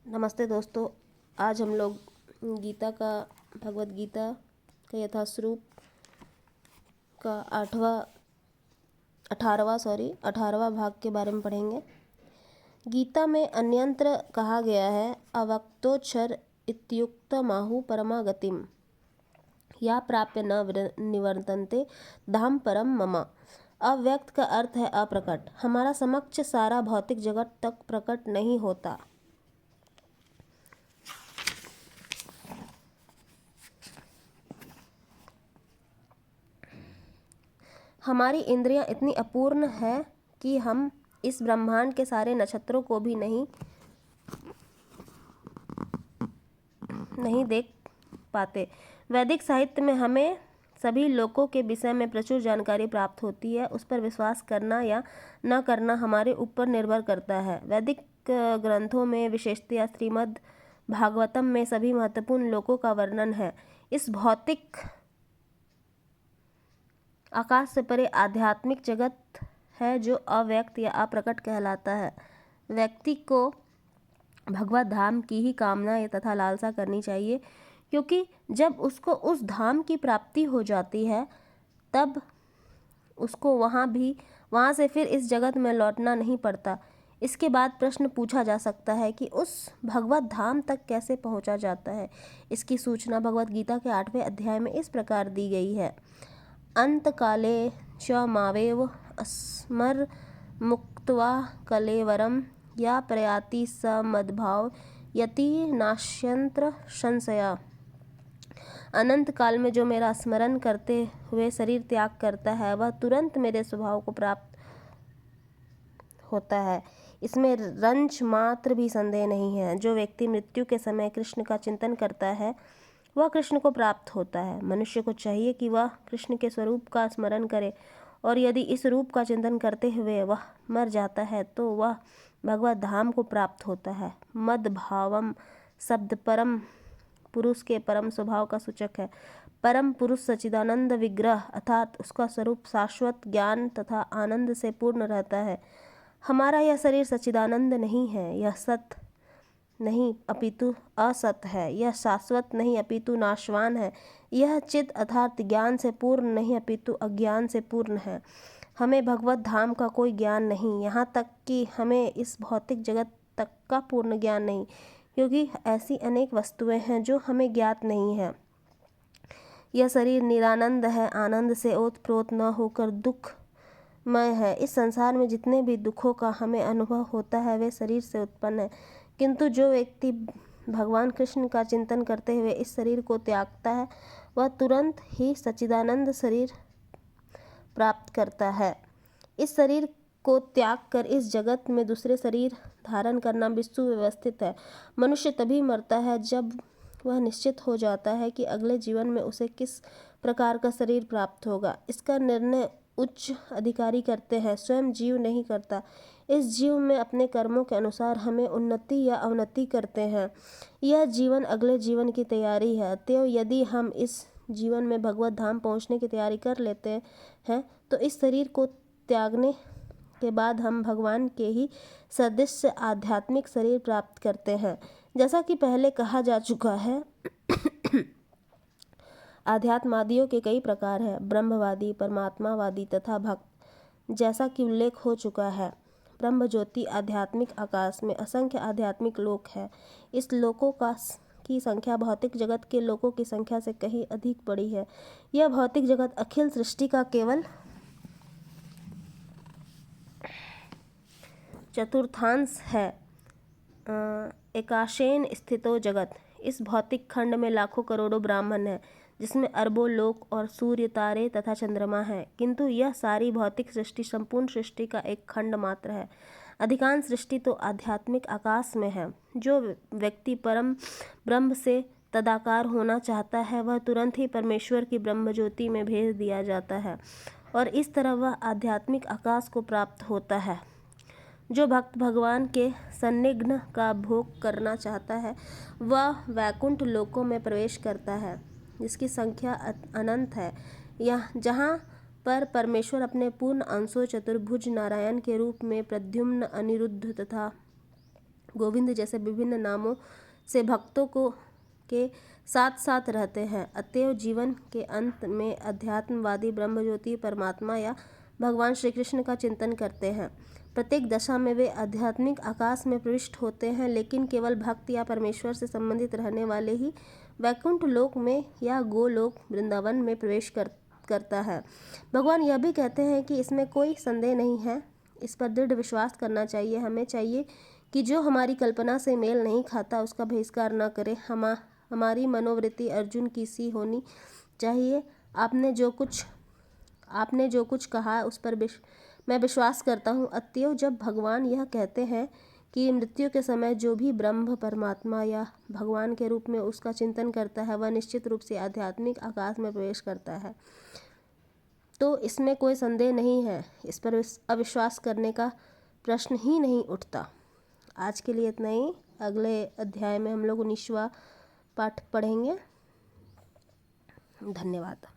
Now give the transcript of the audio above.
नमस्ते दोस्तों। आज हम लोग भगवत गीता का यथास्वरूप का 18वां भाग के बारे में पढ़ेंगे। गीता में अन्यत्र कहा गया है, अवक्तोक्षर इत्युक्तमाहु परमागतिम या प्राप्य न निवर्तन्ते धाम परम मम। अव्यक्त का अर्थ है अप्रकट। हमारा समक्ष सारा भौतिक जगत तक प्रकट नहीं होता। हमारी इंद्रियां इतनी अपूर्ण है कि हम इस ब्रह्मांड के सारे नक्षत्रों को भी नहीं देख पाते। वैदिक साहित्य में हमें सभी लोकों के विषय में प्रचुर जानकारी प्राप्त होती है। उस पर विश्वास करना या न करना हमारे ऊपर निर्भर करता है। वैदिक ग्रंथों में विशेषतया श्रीमद् भागवतम में सभी महत्वपूर्ण लोकों का वर्णन है। इस भौतिक आकाश से परे आध्यात्मिक जगत है जो अव्यक्त या अप्रकट कहलाता है। व्यक्ति को भगवत धाम की ही कामना तथा लालसा करनी चाहिए, क्योंकि जब उसको उस धाम की प्राप्ति हो जाती है तब उसको वहाँ से फिर इस जगत में लौटना नहीं पड़ता। इसके बाद प्रश्न पूछा जा सकता है कि उस भगवत धाम तक कैसे पहुँचा जाता है। इसकी सूचना भगवत गीता के 8वें अध्याय में इस प्रकार दी गई है। अंतकाले च मावेव स्मरमुक्त्वा कलेवरं या प्रयाति स मद्भाव यति नाश्यंत्र संशया। अनंत काल में जो मेरा स्मरण करते हुए शरीर त्याग करता है वह तुरंत मेरे स्वभाव को प्राप्त होता है। इसमें रंच मात्र भी संदेह नहीं है। जो व्यक्ति मृत्यु के समय कृष्ण का चिंतन करता है वह कृष्ण को प्राप्त होता है। मनुष्य को चाहिए कि वह कृष्ण के स्वरूप का स्मरण करे, और यदि इस रूप का चिंतन करते हुए वह मर जाता है तो वह भगवत धाम को प्राप्त होता है। मद भावम शब्द परम पुरुष के परम स्वभाव का सूचक है। परम पुरुष सच्चिदानंद विग्रह अर्थात उसका स्वरूप शाश्वत ज्ञान तथा आनंद से पूर्ण रहता है। हमारा यह शरीर सच्चिदानंद नहीं है, यह सत नहीं अपितु असत है, यह शाश्वत नहीं अपितु नाशवान है, यह चित अर्थात ज्ञान से पूर्ण नहीं अपितु अज्ञान से पूर्ण है। हमें भगवत धाम का कोई ज्ञान नहीं, यहाँ तक कि हमें इस भौतिक जगत तक का पूर्ण ज्ञान नहीं, क्योंकि ऐसी अनेक वस्तुएं हैं जो हमें ज्ञात नहीं है। यह शरीर निरानंद है, आनंद से ओतप्रोत न होकर दुखमय है। इस संसार में जितने भी दुखों का हमें अनुभव होता है वे शरीर से उत्पन्न है। किंतु जो व्यक्ति भगवान कृष्ण का चिंतन करते हुए इस शरीर को त्यागता है वह तुरंत ही सच्चिदानंद शरीर प्राप्त करता है। इस शरीर को त्याग कर इस जगत में दूसरे शरीर धारण करना विसुव्यवस्थित है। मनुष्य तभी मरता है जब वह निश्चित हो जाता है कि अगले जीवन में उसे किस प्रकार का शरीर प्राप्त होगा। इसका निर्णय उच्च अधिकारी करते हैं, स्वयं जीव नहीं करता। इस जीव में अपने कर्मों के अनुसार हमें उन्नति या अवनति करते हैं। यह जीवन अगले जीवन की तैयारी है। अतएव यदि हम इस जीवन में भगवत धाम पहुँचने की तैयारी कर लेते हैं तो इस शरीर को त्यागने के बाद हम भगवान के ही सदृश आध्यात्मिक शरीर प्राप्त करते हैं। जैसा कि पहले कहा जा चुका है, आध्यात्मवादियों के कई प्रकार हैं, ब्रह्मवादी, परमात्मावादी तथा भक्त। जैसा कि उल्लेख हो चुका है, ब्रह्म ज्योति आध्यात्मिक आकाश में असंख्य आध्यात्मिक लोक है। इस लोकों की संख्या भौतिक जगत के लोकों की संख्या से कहीं अधिक बड़ी है। यह भौतिक जगत अखिल सृष्टि का केवल चतुर्थांश है। एकाशेन स्थितो जगत, इस भौतिक खंड में लाखों करोड़ों ब्राह्मण हैं, जिसमें अरबों लोक और सूर्य, तारे तथा चंद्रमा हैं। किंतु यह सारी भौतिक सृष्टि संपूर्ण सृष्टि का एक खंड मात्र है। अधिकांश सृष्टि तो आध्यात्मिक आकाश में है। जो व्यक्ति परम ब्रह्म से तदाकार होना चाहता है वह तुरंत ही परमेश्वर की ब्रह्म ज्योति में भेज दिया जाता है और इस तरह वह आध्यात्मिक आकाश को प्राप्त होता है। जो भक्त भगवान के सन्निग्ध का भोग करना चाहता है वह वैकुंठ लोकों में प्रवेश करता है, जिसकी संख्या अनंत है। यह जहाँ पर परमेश्वर अपने पूर्ण अंशों चतुर्भुज नारायण के रूप में प्रद्युम्न, अनिरुद्ध तथा गोविंद जैसे विभिन्न नामों से भक्तों को के साथ साथ रहते हैं। अतएव जीवन के अंत में अध्यात्मवादी ब्रह्म ज्योति परमात्मा या भगवान श्री कृष्ण का चिंतन करते हैं। प्रत्येक दशा में वे आध्यात्मिक आकाश में प्रविष्ट होते हैं, लेकिन केवल भक्त या परमेश्वर से संबंधित रहने वाले ही वैकुंठ लोक में या गोलोक वृंदावन में प्रवेश करता है। भगवान यह भी कहते हैं कि इसमें कोई संदेह नहीं है, इस पर दृढ़ विश्वास करना चाहिए। हमें चाहिए कि जो हमारी कल्पना से मेल नहीं खाता उसका बहिष्कार न करें। हमारी मनोवृत्ति अर्जुन की सी होनी चाहिए। आपने जो कुछ कहा उस पर मैं विश्वास करता हूँ। अतएव जब भगवान यह कहते हैं कि मृत्यु के समय जो भी ब्रह्म परमात्मा या भगवान के रूप में उसका चिंतन करता है वह निश्चित रूप से आध्यात्मिक आकाश में प्रवेश करता है, तो इसमें कोई संदेह नहीं है। इस पर अविश्वास करने का प्रश्न ही नहीं उठता। आज के लिए इतना ही। अगले अध्याय में हम लोग 19वां पाठ पढ़ेंगे। धन्यवाद।